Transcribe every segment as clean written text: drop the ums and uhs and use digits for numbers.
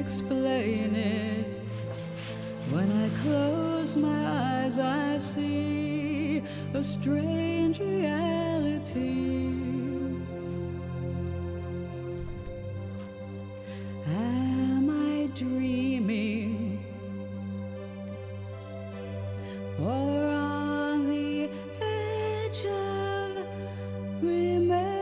explain it. When I close my eyes, I see a strange reality. Am I dreaming, or on the edge of remembering?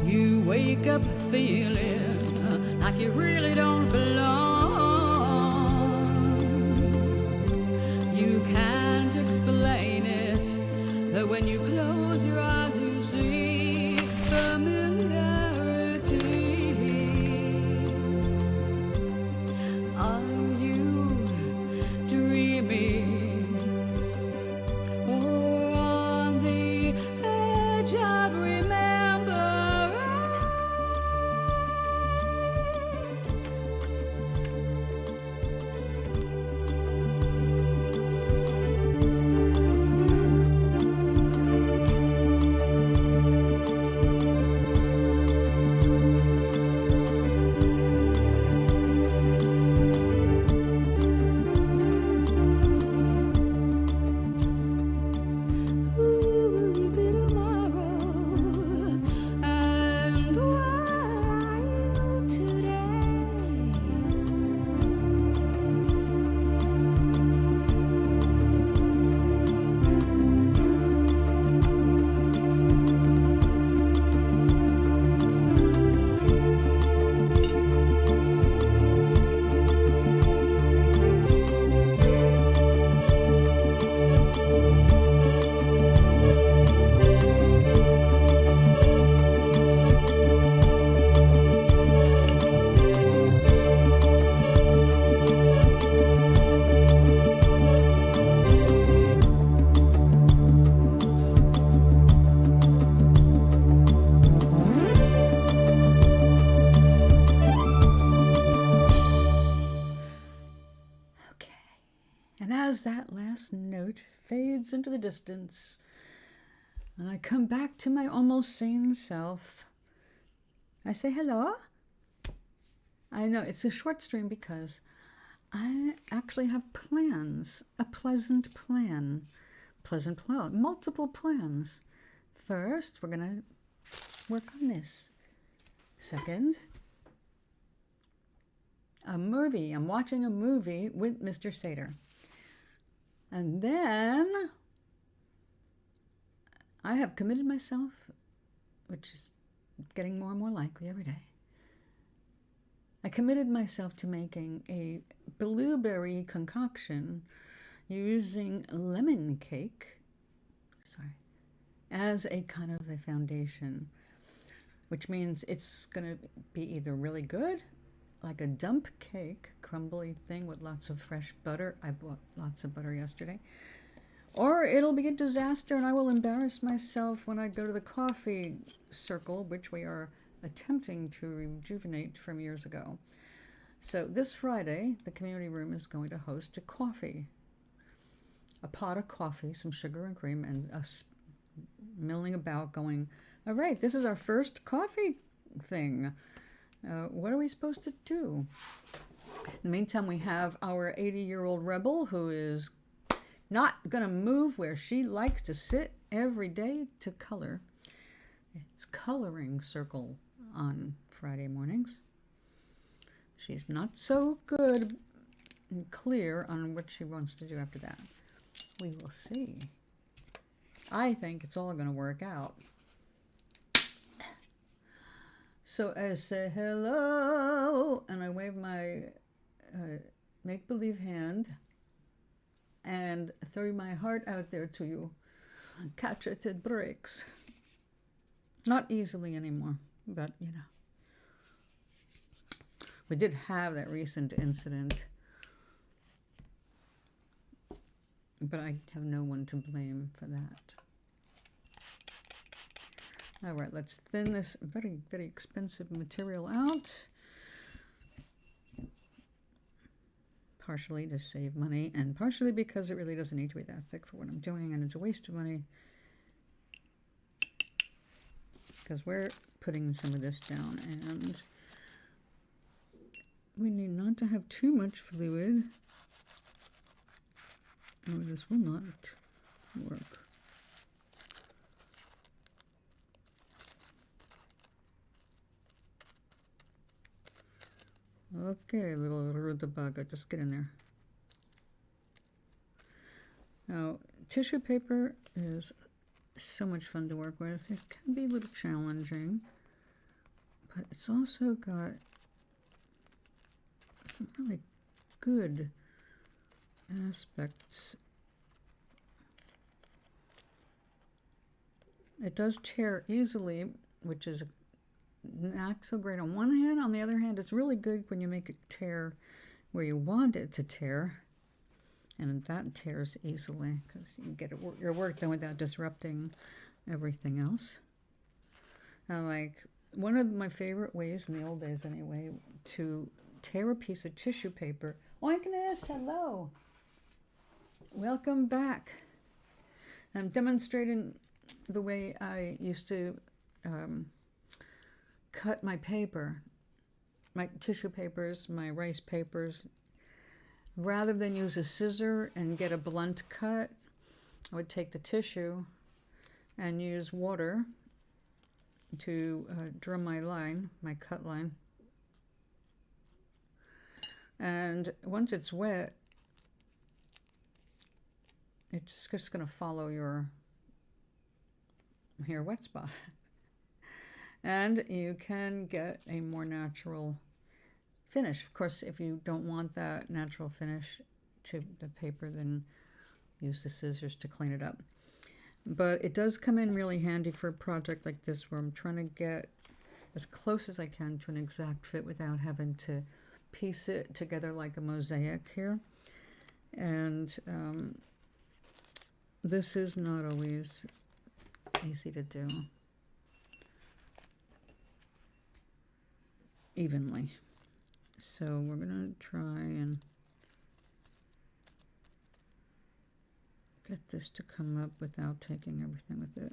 You wake up feeling like you really don't belong. You can't explain it, but when you close your eyes you see familiarity. Are you dreaming, or on the edge of remembering? And as that last note fades into the distance, and I come back to my almost sane self, I say hello. I know it's a short stream because I actually have plans, a pleasant plan, multiple plans. First, we're going to work on this. Second, a movie. I'm watching a movie with Mr. Sater. And then I have committed myself, which is getting more and more likely every day. I committed myself to making a blueberry concoction using lemon cake, as a kind of a foundation, which means it's going to be either really good, like a dump cake, crumbly thing with lots of fresh butter. I bought lots of butter yesterday. Or it'll be a disaster and I will embarrass myself when I go to the coffee circle, which we are attempting to rejuvenate from years ago. So this Friday, the community room is going to host a pot of coffee, some sugar and cream, and us milling about going, all right, this is our first coffee thing. What are we supposed to do? In the meantime, we have our 80-year-old rebel who is not going to move where she likes to sit every day to color. It's coloring circle on Friday mornings. She's not so good and clear on what she wants to do after that. We will see. I think it's all going to work out. So I say hello, and I wave my make-believe hand and throw my heart out there to you. Catch it, it breaks. Not easily anymore, but you know. We did have that recent incident, but I have no one to blame for that. All right, let's thin this very, very expensive material out. Partially to save money, and partially because it really doesn't need to be that thick for what I'm doing, and it's a waste of money. Because we're putting some of this down, and we need not to have too much fluid, or this will not work. Okay, little rutabaga, just get in there. Now, tissue paper is so much fun to work with. It can be a little challenging, but it's also got some really good aspects. It does tear easily, which is not so great on one hand. On the other hand, it's really good when you make it tear where you want it to tear, and that tears easily because you get your work done without disrupting everything else. Now, like, one of my favorite ways, in the old days anyway, to tear a piece of tissue paper. Oh, Agnes, hello. Welcome back. I'm demonstrating the way I used to cut my paper, my tissue papers, my rice papers. Rather than use a scissor and get a blunt cut, I would take the tissue and use water to draw my line, my cut line. And once it's wet, it's just going to follow your wet spot. And you can get a more natural finish. Of course, if you don't want that natural finish to the paper, then use the scissors to clean it up. But it does come in really handy for a project like this where I'm trying to get as close as I can to an exact fit without having to piece it together like a mosaic here. And this is not always easy to do evenly. So we're going to try and get this to come up without taking everything with it.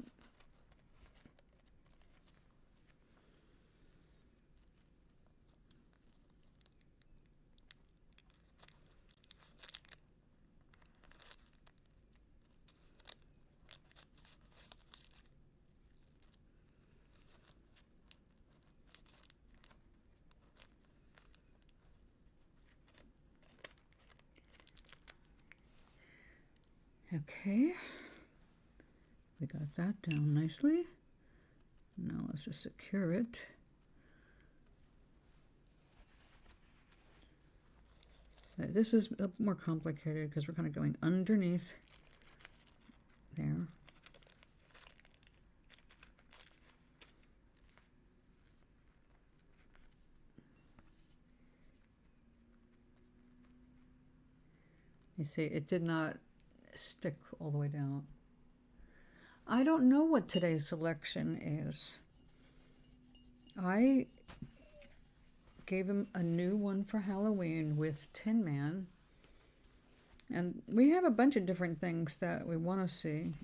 Okay, we got that down nicely. Now let's just secure it. This is more complicated because we're kind of going underneath there. You see, it did not stick all the way down. I don't know what today's selection is. I gave him a new one for Halloween with Tin Man. And we have a bunch of different things that we want to see.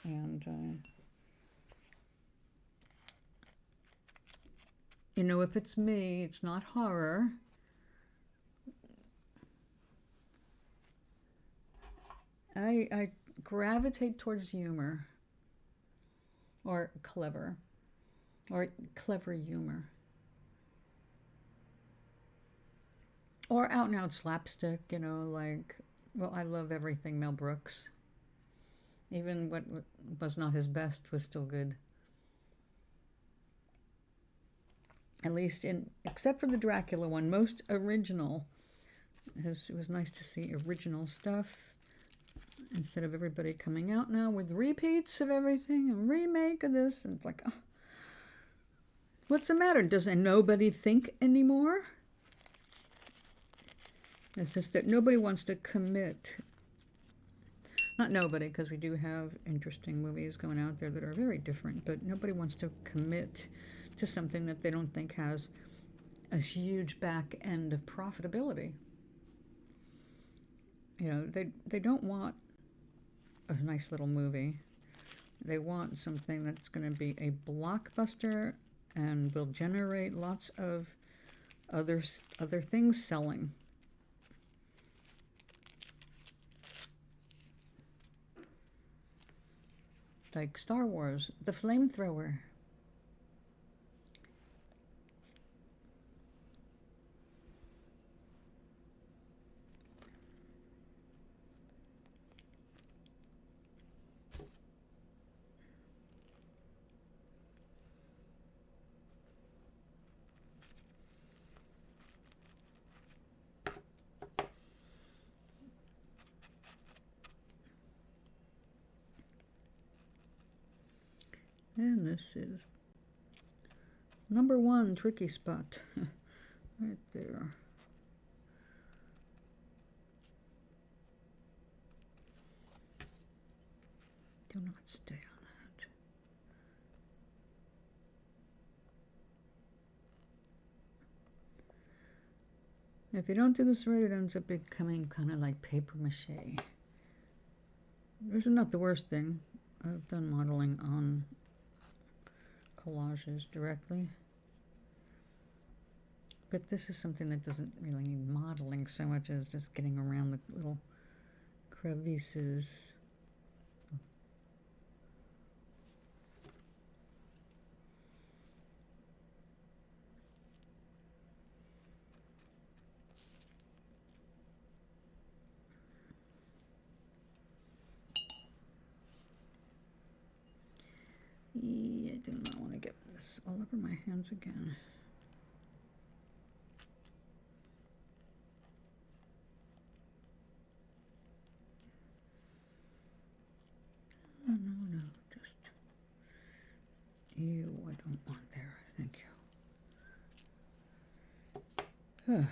And, you know, if it's me, it's not horror. I gravitate towards humor or clever humor or out and out slapstick, you know, like, well, I love everything Mel Brooks. Even what was not his best was still good. At least except for the Dracula one, most original. It was nice to see original stuff instead of everybody coming out now with repeats of everything and remake of this. And it's like, oh, what's the matter? Doesn't nobody think anymore? It's just that nobody wants to commit. Not nobody, because we do have interesting movies going out there that are very different, but nobody wants to commit to something that they don't think has a huge back end of profitability. You know, they don't want a nice little movie. They want something that's going to be a blockbuster and will generate lots of other things selling. Like Star Wars, the flamethrower. And this is number 1 tricky spot. Right there. Do not stay on that. If you don't do this right, it ends up becoming kind of like paper mache. This is not the worst thing. I've done modeling on collages directly. But this is something that doesn't really need modeling so much as just getting around the little crevices. Yeah, I do not want to get this all over my hands again. Oh, no, just you. I don't want there. Thank you.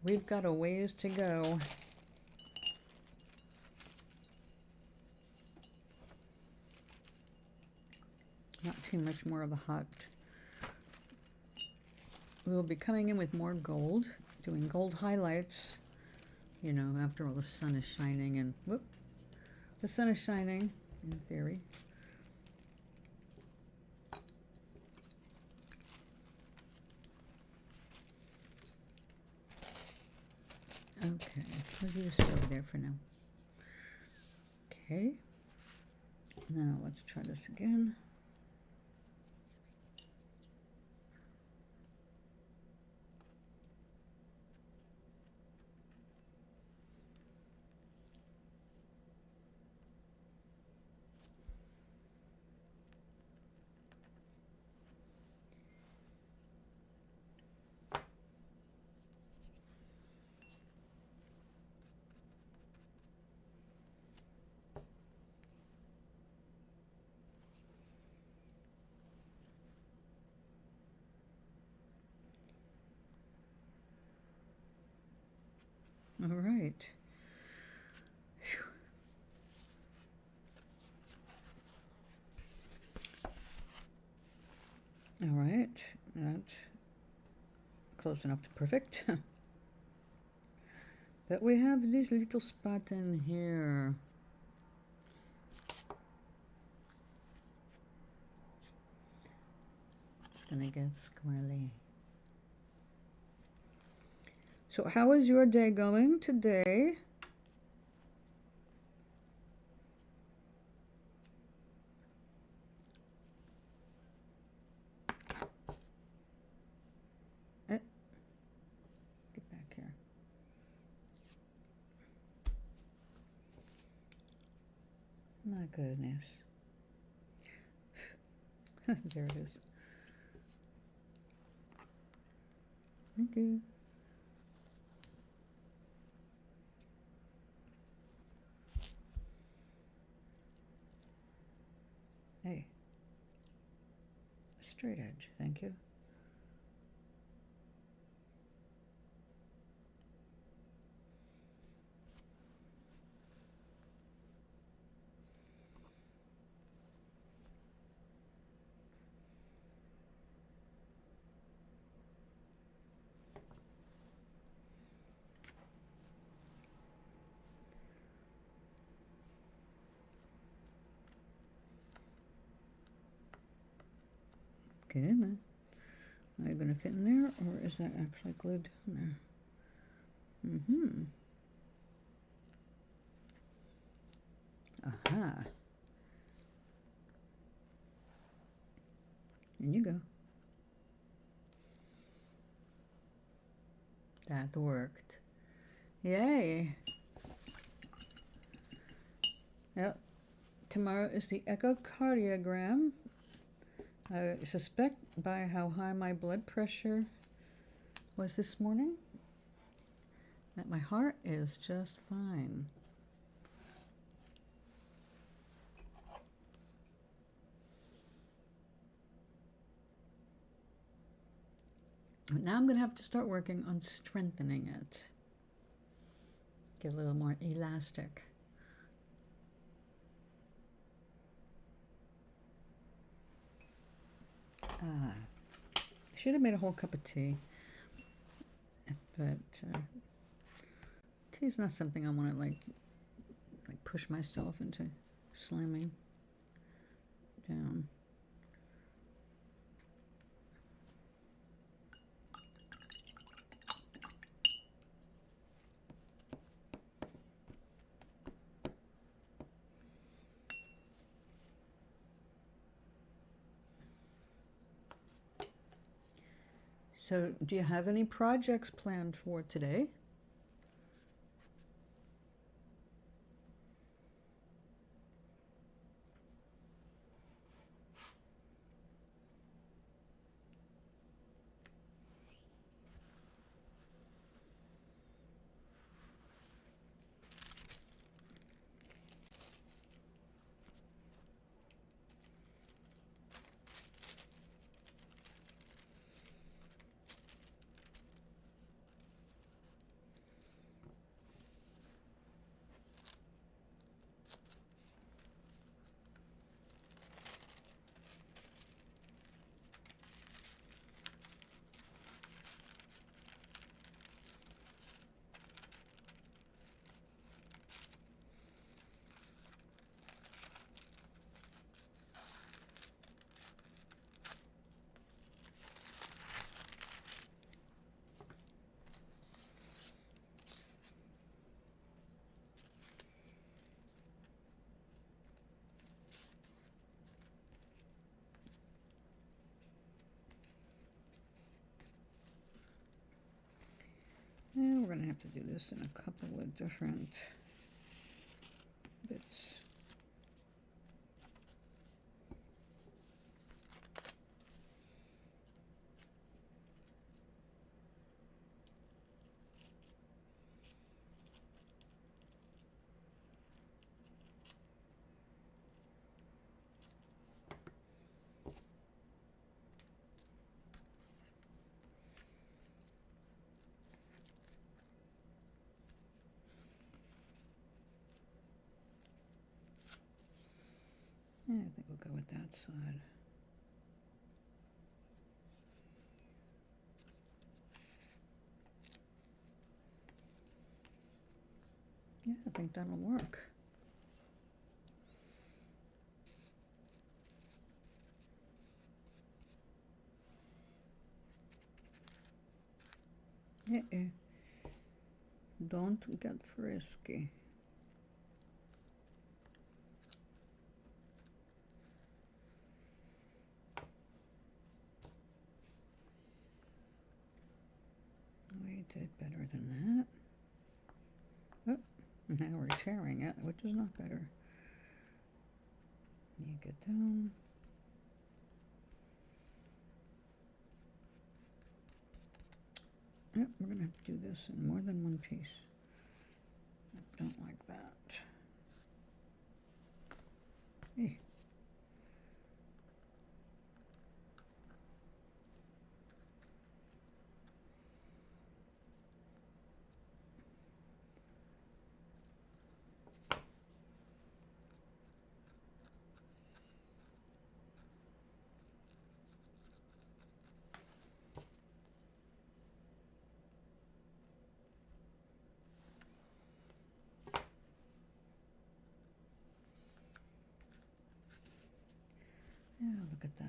We've got a ways to go. Not too much more of a hot. We'll be coming in with more gold, doing gold highlights, you know, after all the sun is shining and, whoop, the sun is shining, in theory. Okay, we'll do this over there for now. Okay, now let's try this again. All right. Whew. That's close enough to perfect. But we have this little spot in here. It's gonna get squirrely. So how is your day going today? Get back here. My goodness. There it is. Thank you. Hey. A straight edge, thank you. Okay, man. Are you going to fit in there, or is that actually glued down there? Mm-hmm. Aha. In you go. That worked. Yay. Yep. Tomorrow is the echocardiogram. I suspect by how high my blood pressure was this morning that my heart is just fine. But now I'm going to have to start working on strengthening it. Get a little more elastic. I should have made a whole cup of tea, but tea is not something I want to like push myself into slamming down. So, do you have any projects planned for today? Yeah, we're going to have to do this in a couple of different bits. Yeah, I think we'll go with that side. Yeah, I think that'll work. Don't get frisky. We did better than that. Oh, now we're tearing it, which is not better. You get down. Yep, we're going to have to do this in more than one piece. I don't like that. Hey. Yeah, look at that.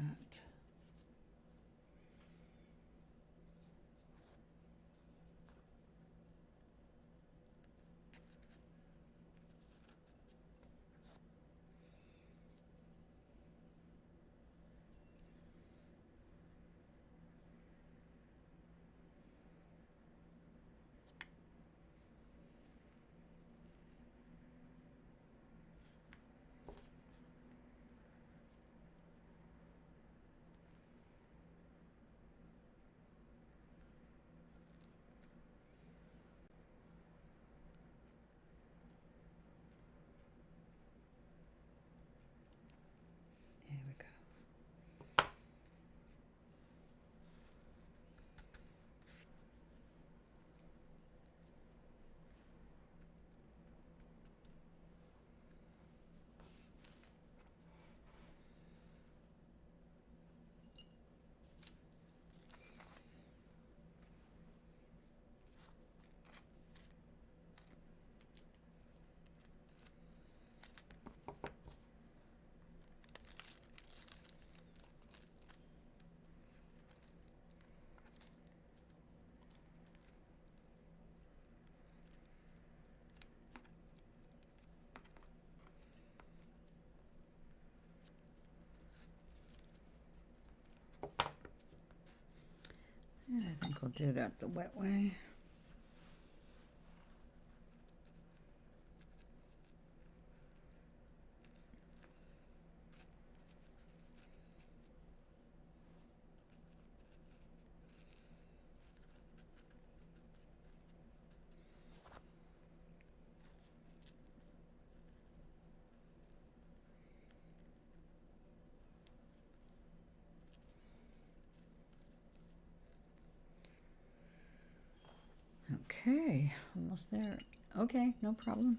There we go. Yeah, I think we'll do that the wet way. Okay, almost there. Okay, no problem.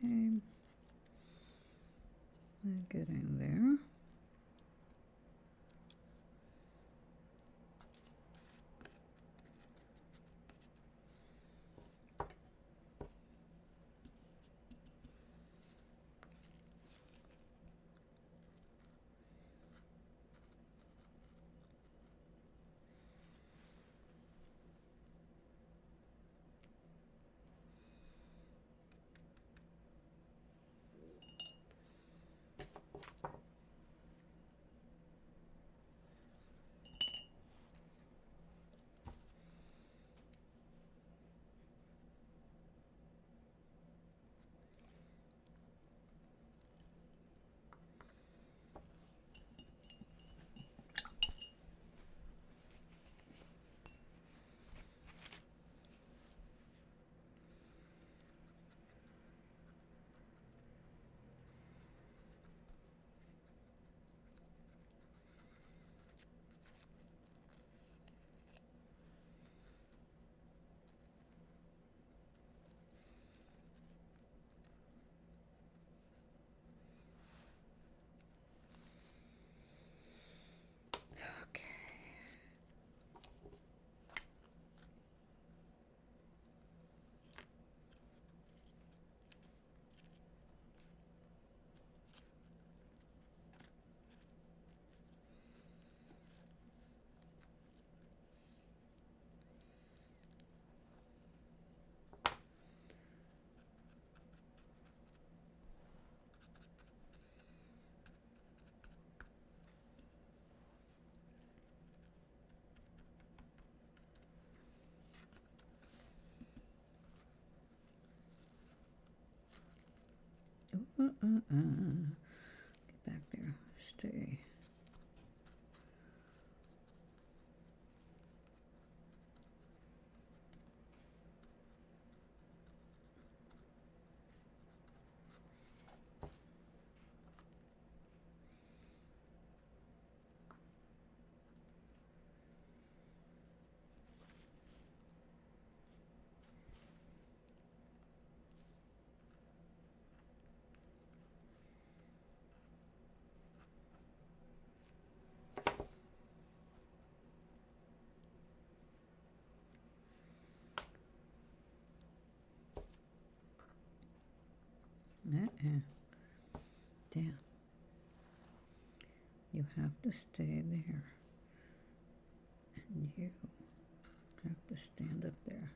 Okay. We're getting there. Get back there. Stay. Damn. You have to stay there. And you have to stand up there.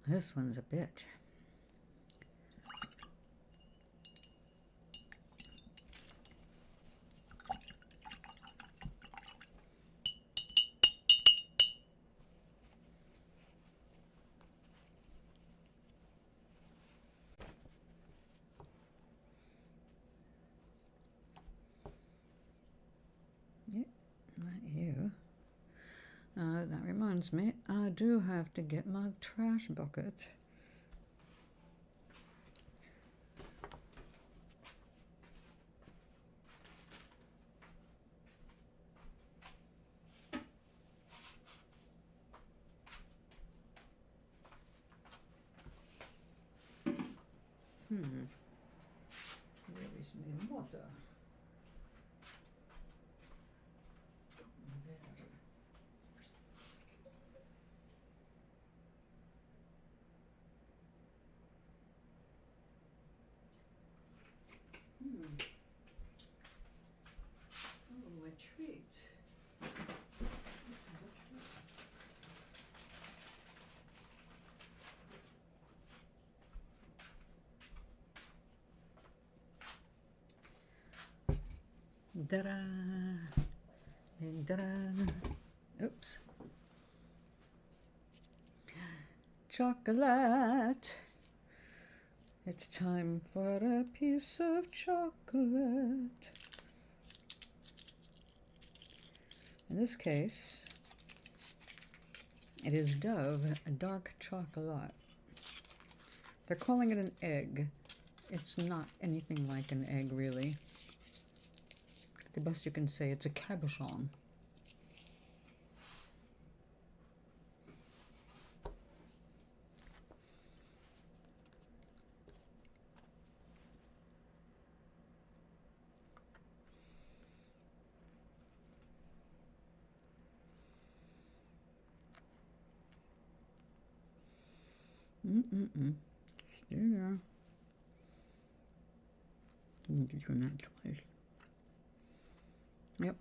This one's a bitch. Yep, not you. That reminds me, I do have to get my trash bucket. Where is my water? Oh, a treat. Let's have a treat. Da-da! Da-da! Oops. Chocolate! It's time for a piece of chocolate. In this case, it is Dove, a dark chocolate. They're calling it an egg, It's not anything like an egg, really. The best you can say, it's a cabochon. Stay there. Get your that twice. Yep.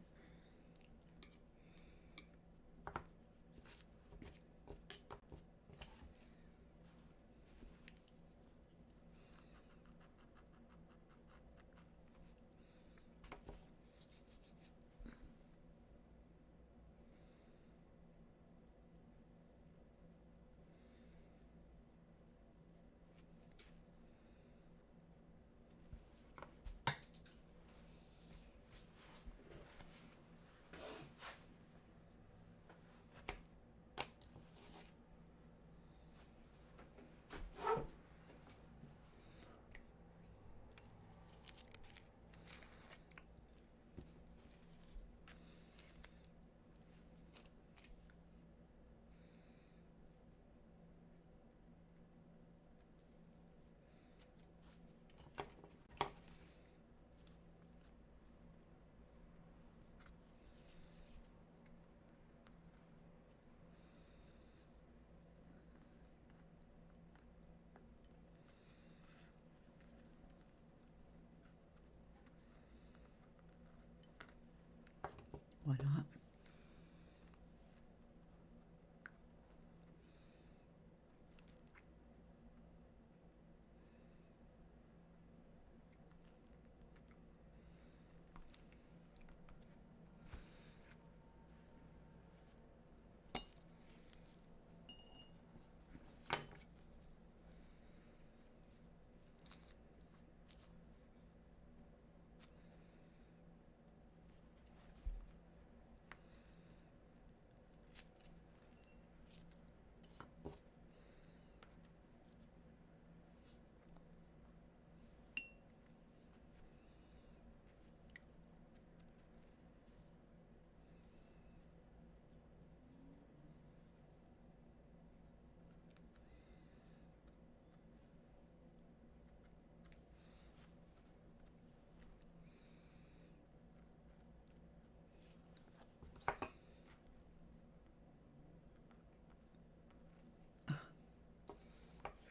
Why not?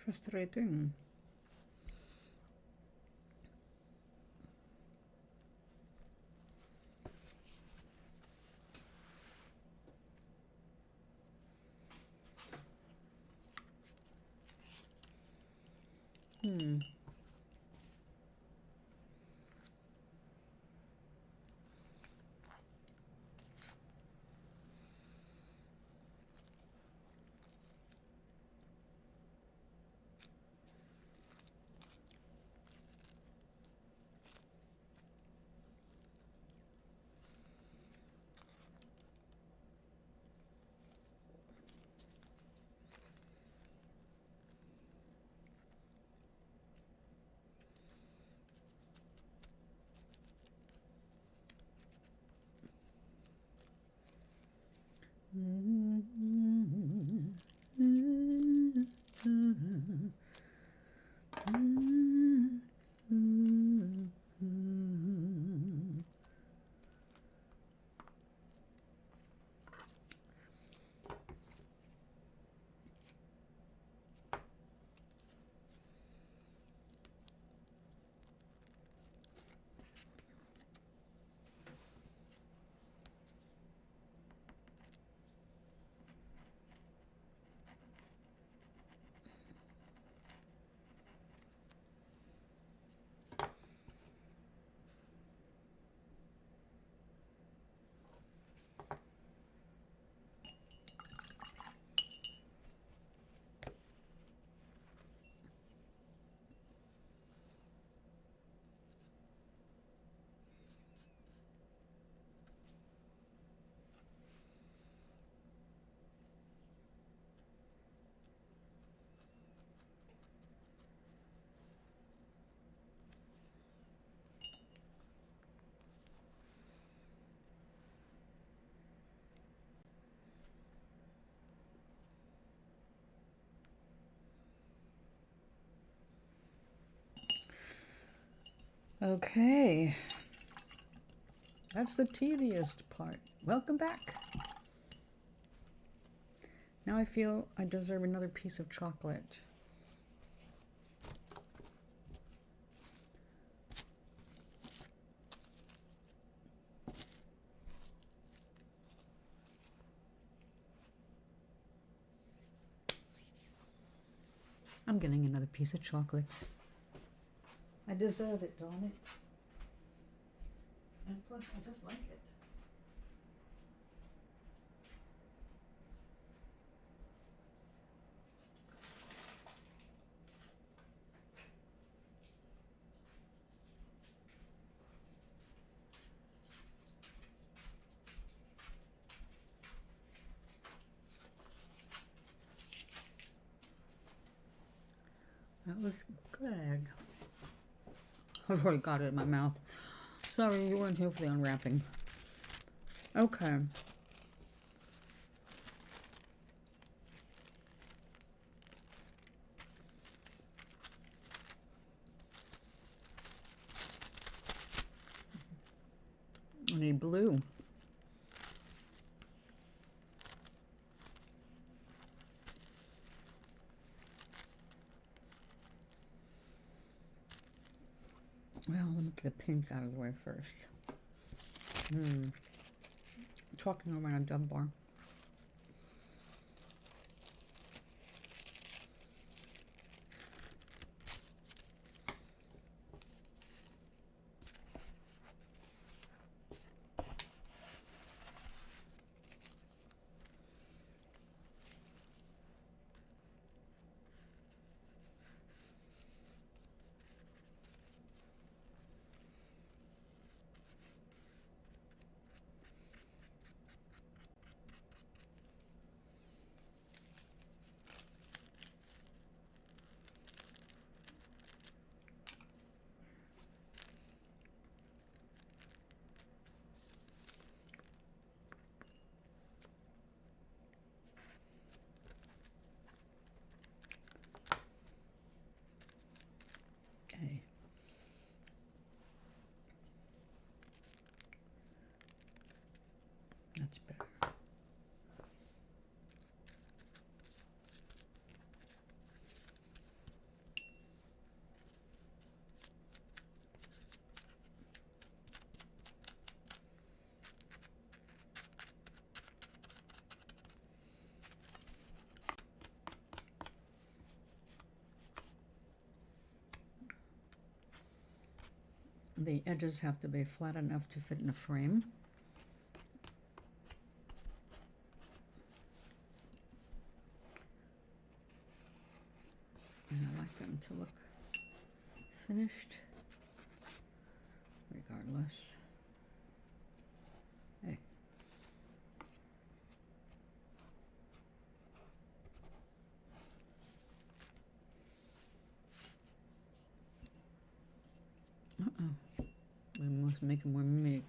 Frustrating. Okay, that's the tedious part. Welcome back. Now I feel I deserve another piece of chocolate. I'm getting another piece of chocolate. I deserve it, darn it. And plus, I just like it. That was good. I've already got it in my mouth. Sorry, you weren't here for the unwrapping. Okay. I need blue. Well, let me get the pink out of the way first. Talking around a dumb bar. Okay. That's better. The edges have to be flat enough to fit in a frame. And I like them to look finished, regardless. Hey. We must make more mix.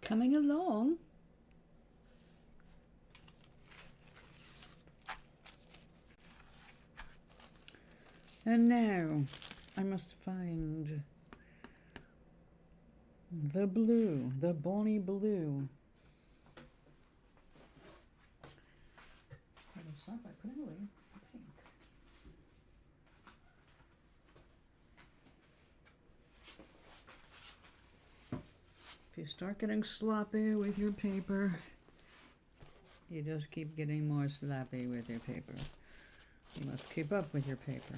coming along. And now I must find the blue, the Bonnie blue. I will start by putting away the pink. If you start getting sloppy with your paper, you just keep getting more sloppy with your paper. You must keep up with your paper.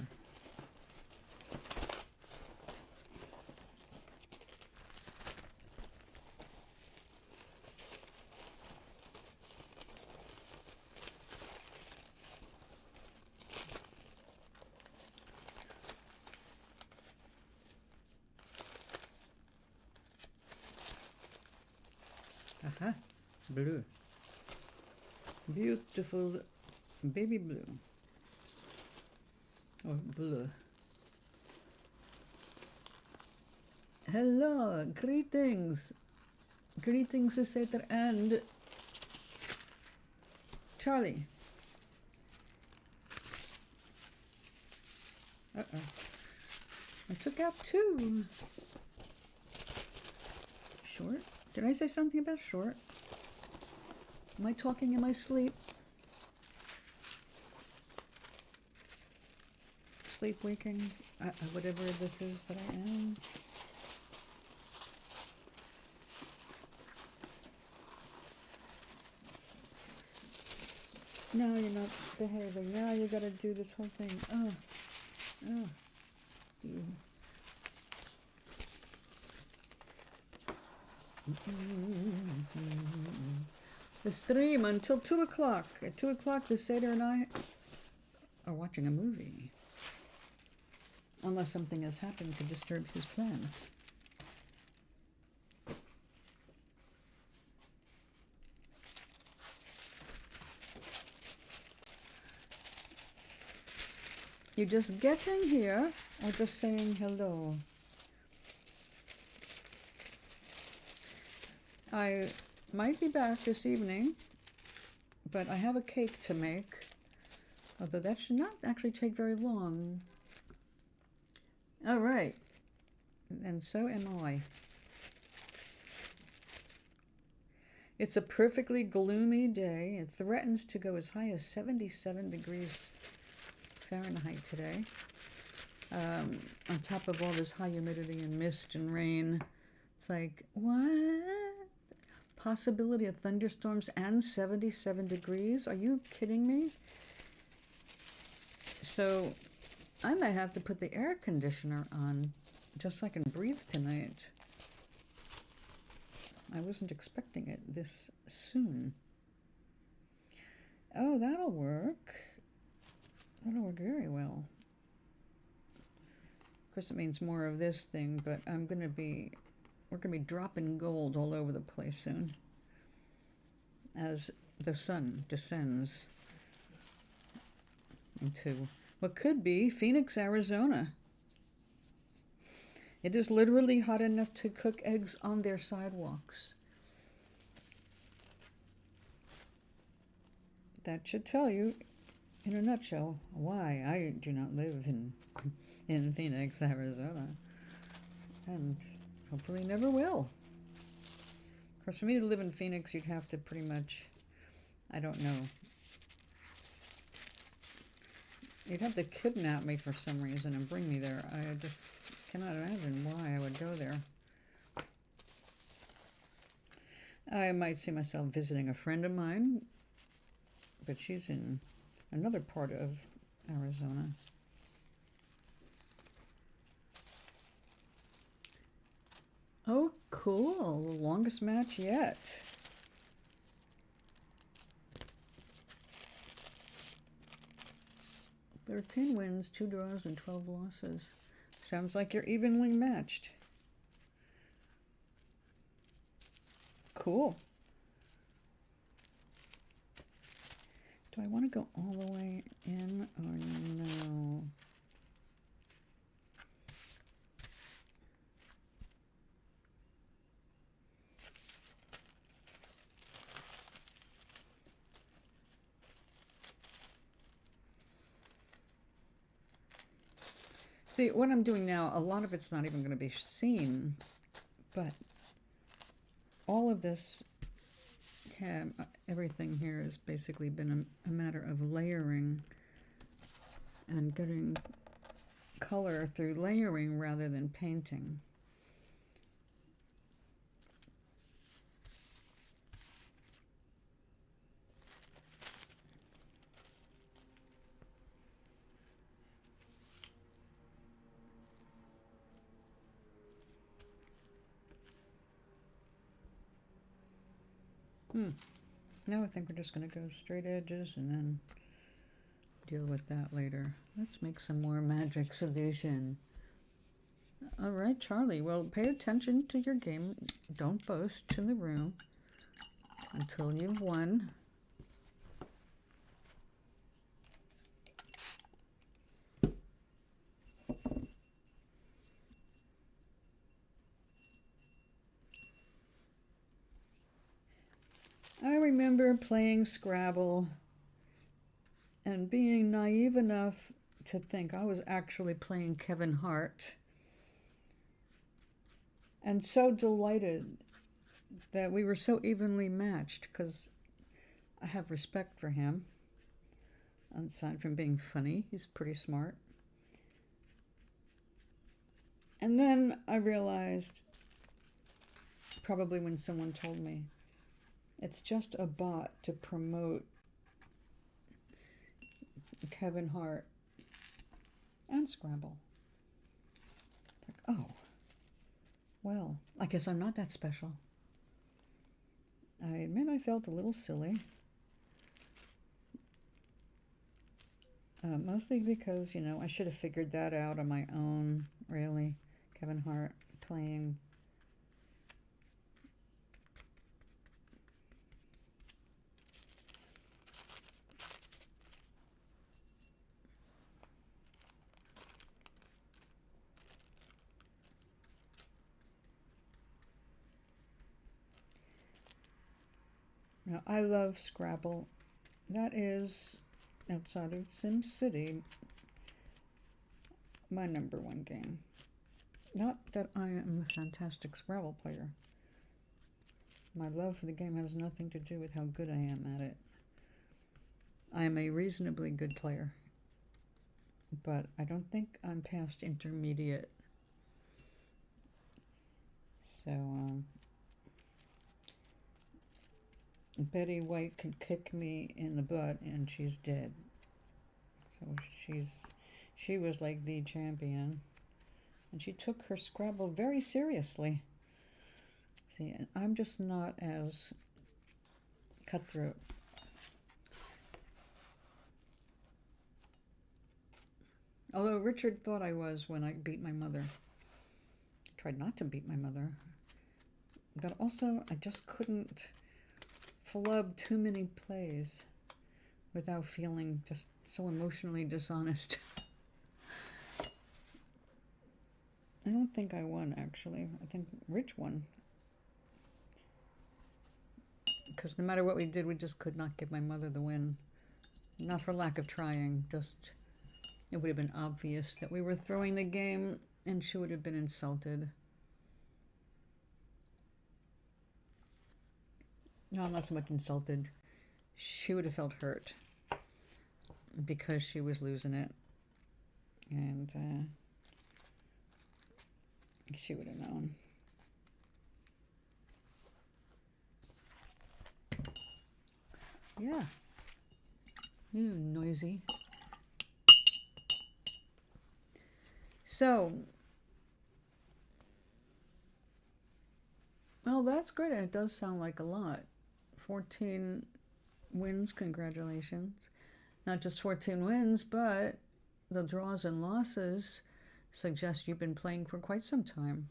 Aha, blue. Beautiful baby blue. Or blue. Hello, greetings. Greetings, etc. And Charlie. Uh-oh. I took out two. Short? Did I say something about short? Am I talking in my sleep? Sleep waking? Whatever this is that I am. No, you're not behaving. Now you gotta do this whole thing. Oh. The stream until 2 o'clock. At 2 o'clock, the Seder and I are watching a movie. Unless something has happened to disturb his plans. You just getting here or just saying hello? I might be back this evening, but I have a cake to make, although that should not actually take very long. All right, and so am I. It's a perfectly gloomy day. It threatens to go as high as 77 degrees Fahrenheit today. On top of all this high humidity and mist and rain. It's like, what? Possibility of thunderstorms and 77 degrees? Are you kidding me? So I might have to put the air conditioner on just so I can breathe tonight. I wasn't expecting it this soon. Oh, that'll work. That'll work very well. Of course, it means more of this thing, but we're gonna be dropping gold all over the place soon as the sun descends into what could be Phoenix, Arizona. It is literally hot enough to cook eggs on their sidewalks. That should tell you, in a nutshell, why I do not live in Phoenix, Arizona, and hopefully never will. Of course, for me to live in Phoenix, you'd have to pretty much, I don't know, you'd have to kidnap me for some reason and bring me there. I just cannot imagine why I would go there. I might see myself visiting a friend of mine, but she's in another part of Arizona. Oh, cool. The longest match yet. There are 10 wins, 2 draws, and 12 losses. Sounds like you're evenly matched. Cool. Do I want to go all the way in or no? See, what I'm doing now, a lot of it's not even going to be seen, but all of this, everything here has basically been a matter of layering and getting color through layering rather than painting. Now I think we're just going to go straight edges and then deal with that later. Let's make some more magic solution. All right, Charlie. Well, pay attention to your game. Don't boast to the room until you've won. I remember playing Scrabble and being naive enough to think I was actually playing Kevin Hart, and so delighted that we were so evenly matched, because I have respect for him. Aside from being funny, he's pretty smart. And then I realized, probably when someone told me, it's just a bot to promote Kevin Hart and Scrabble. Like, oh, well, I guess I'm not that special. I admit I felt a little silly. Mostly because, I should have figured that out on my own, really. Kevin Hart playing. Now, I love Scrabble. That is, outside of SimCity, my #1 game. Not that I am a fantastic Scrabble player. My love for the game has nothing to do with how good I am at it. I am a reasonably good player, but I don't think I'm past intermediate. So, Betty White can kick me in the butt and she's dead. So she was like the champion, and she took her Scrabble very seriously. See, and I'm just not as cutthroat. Although Richard thought I was when I beat my mother. I tried not to beat my mother, but also I just couldn't flub too many plays without feeling just so emotionally dishonest. I don't think I won, actually. I think Rich won. Because no matter what we did, we just could not give my mother the win. Not for lack of trying, just it would have been obvious that we were throwing the game and she would have been insulted. No, not so much insulted. She would have felt hurt because she was losing it. And she would have known. Yeah. You noisy. So, well, that's great. It does sound like a lot. 14 wins, congratulations. Not just 14 wins, but the draws and losses suggest you've been playing for quite some time.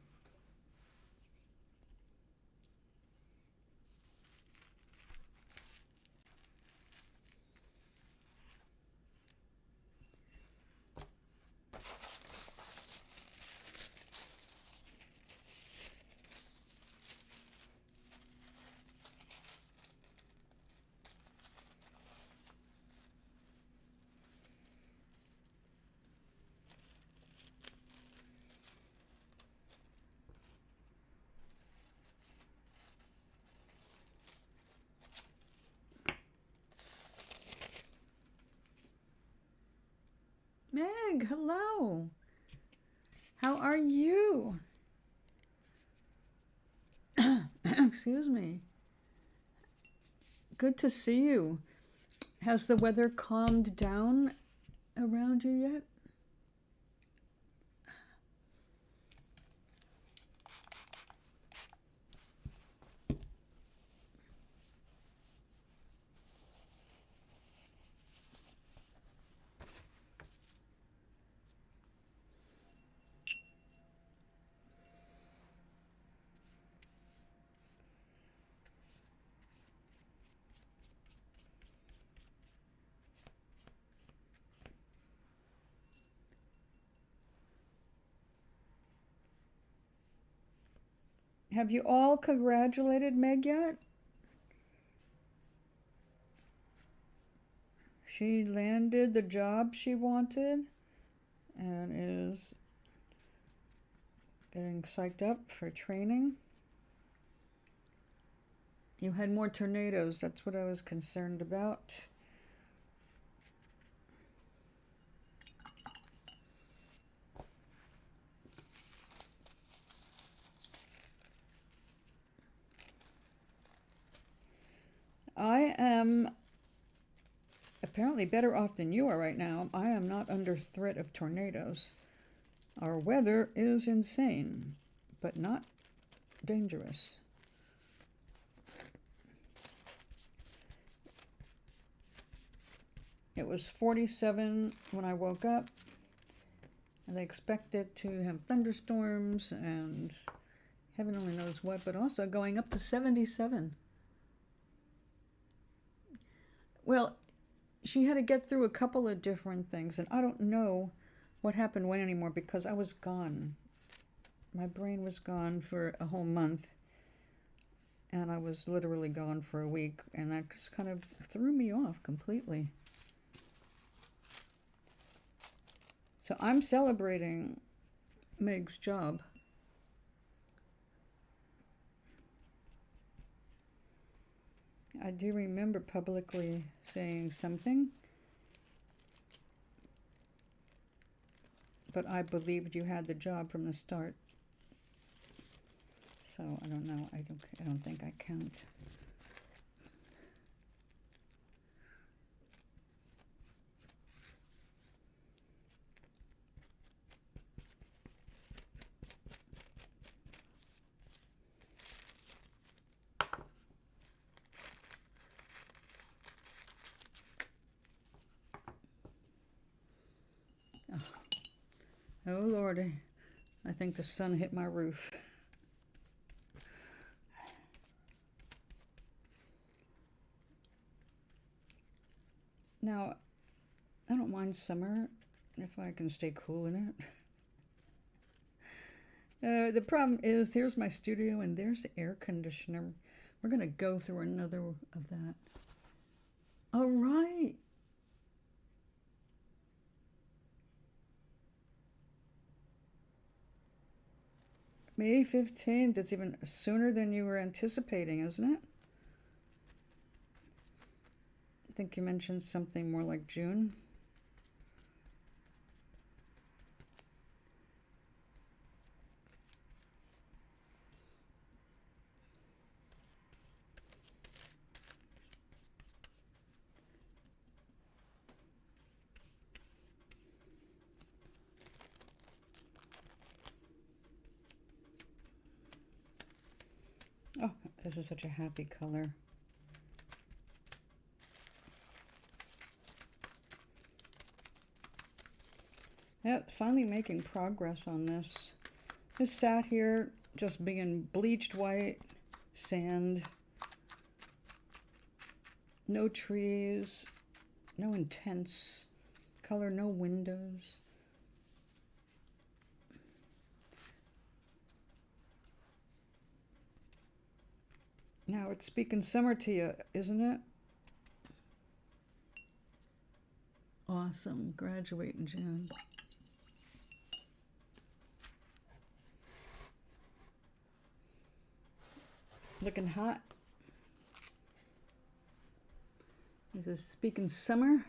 Meg, hello. How are you? Excuse me. Good to see you. Has the weather calmed down around you yet? Have you all congratulated Meg yet? She landed the job she wanted and is getting psyched up for training. You had more tornadoes. That's what I was concerned about. I am apparently better off than you are right now. I am not under threat of tornadoes. Our weather is insane, but not dangerous. It was 47 when I woke up, and they expected to have thunderstorms and heaven only knows what, but also going up to 77. Well, she had to get through a couple of different things, and I don't know what happened when anymore because I was gone. My brain was gone for a whole month, and I was literally gone for a week, and that just kind of threw me off completely. So I'm celebrating Meg's job. I do remember publicly saying something, but I believed you had the job from the start. So I don't know. I don't think I count. Oh Lordy, I think the sun hit my roof. Now, I don't mind summer if I can stay cool in it. The problem is, here's my studio and there's the air conditioner. We're going to go through another of that. All right. May 15th, it's even sooner than you were anticipating, isn't it? I think you mentioned something more like June. Oh, this is such a happy color. Yeah, finally making progress on this. Just sat here, just being bleached white, sand, no trees, no intense color, no windows. Now it's speaking summer to you, isn't it? Awesome. Graduate in June. Looking hot. This is speaking summer.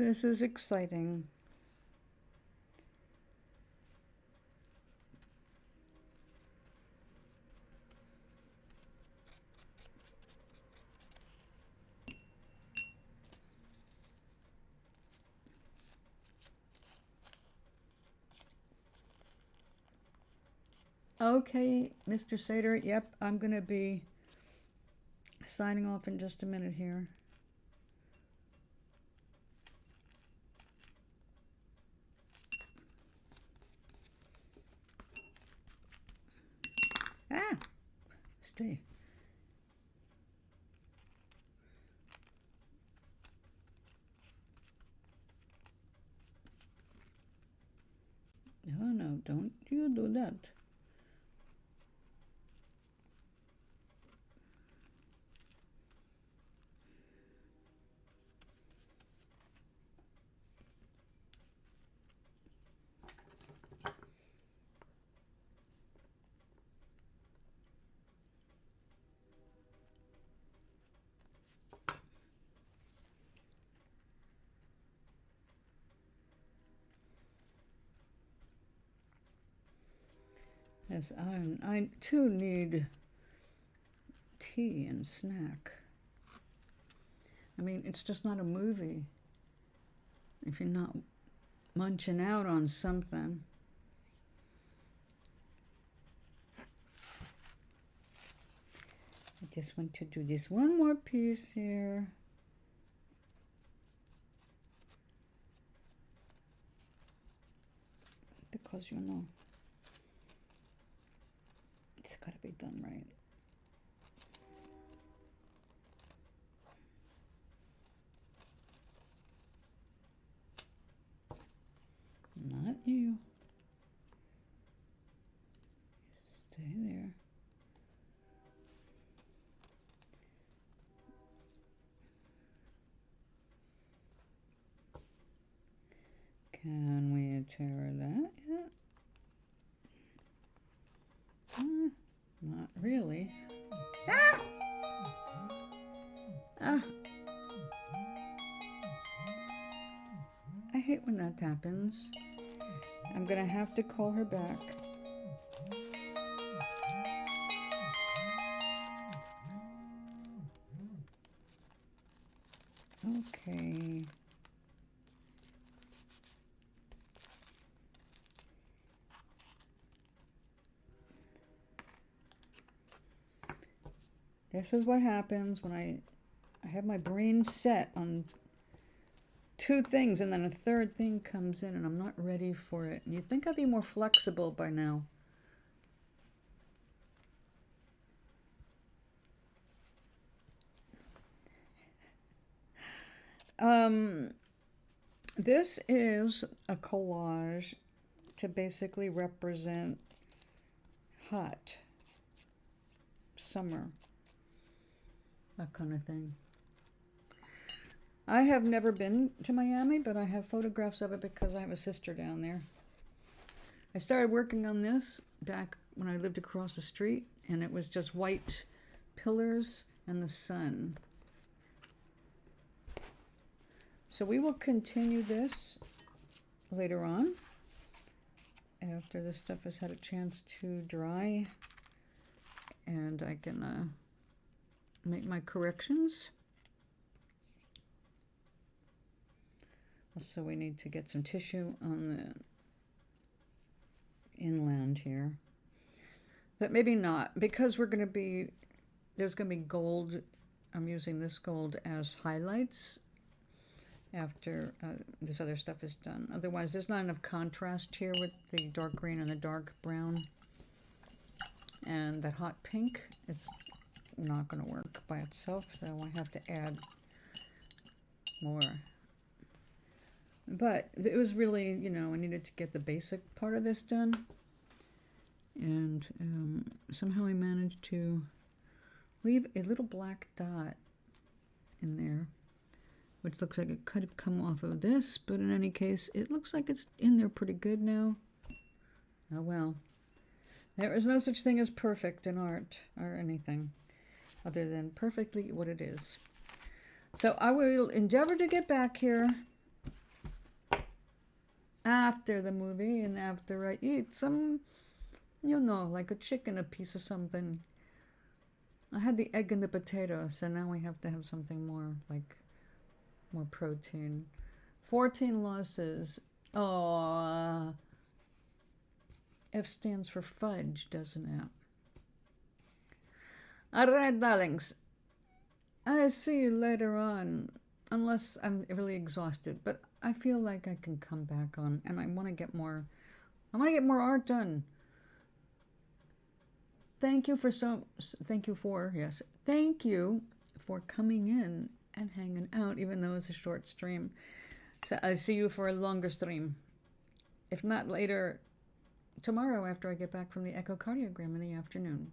This is exciting. Okay, Mr. Sater, yep, I'm going to be signing off in just a minute here. Ah, stay. Oh no, don't you do that. Yes, I too need tea and snack. I mean, it's just not a movie if you're not munching out on something. I just want to do this one more piece here. Because, you know, it's got to be done right. Not you. Stay there. Can we tear that yet? Not really. Ah! Ah! I hate when that happens. I'm gonna have to call her back. Okay. This is what happens when I have my brain set on two things and then a third thing comes in and I'm not ready for it. And you'd think I'd be more flexible by now. This is a collage to basically represent hot summer, that kind of thing. I have never been to Miami, but I have photographs of it because I have a sister down there. I started working on this back when I lived across the street, and it was just white pillars and the sun. So we will continue this later on after this stuff has had a chance to dry and I can make my corrections. Also, we need to get some tissue on the inland here, but maybe not, because there's going to be gold. I'm using this gold as highlights after this other stuff is done. Otherwise, there's not enough contrast here with the dark green and the dark brown. And that hot pink, it's not going to work by itself, so I have to add more. But it was really, you know, I needed to get the basic part of this done. And somehow I managed to leave a little black dot in there, which looks like it could have come off of this, but in any case, it looks like it's in there pretty good now. Oh well. There is no such thing as perfect in art or anything other than perfectly what it is. So I will endeavor to get back here after the movie and after I eat some, like a chicken, a piece of something. I had the egg and the potato, so now we have to have something more, like more protein. 14 losses. Oh, F stands for fudge, doesn't it? Alright, darlings. I see you later on, unless I'm really exhausted, but I feel like I can come back on, and I want to get more art done. Thank you for coming in and hanging out, even though it's a short stream. So I'll see you for a longer stream. If not later, tomorrow after I get back from the echocardiogram in the afternoon.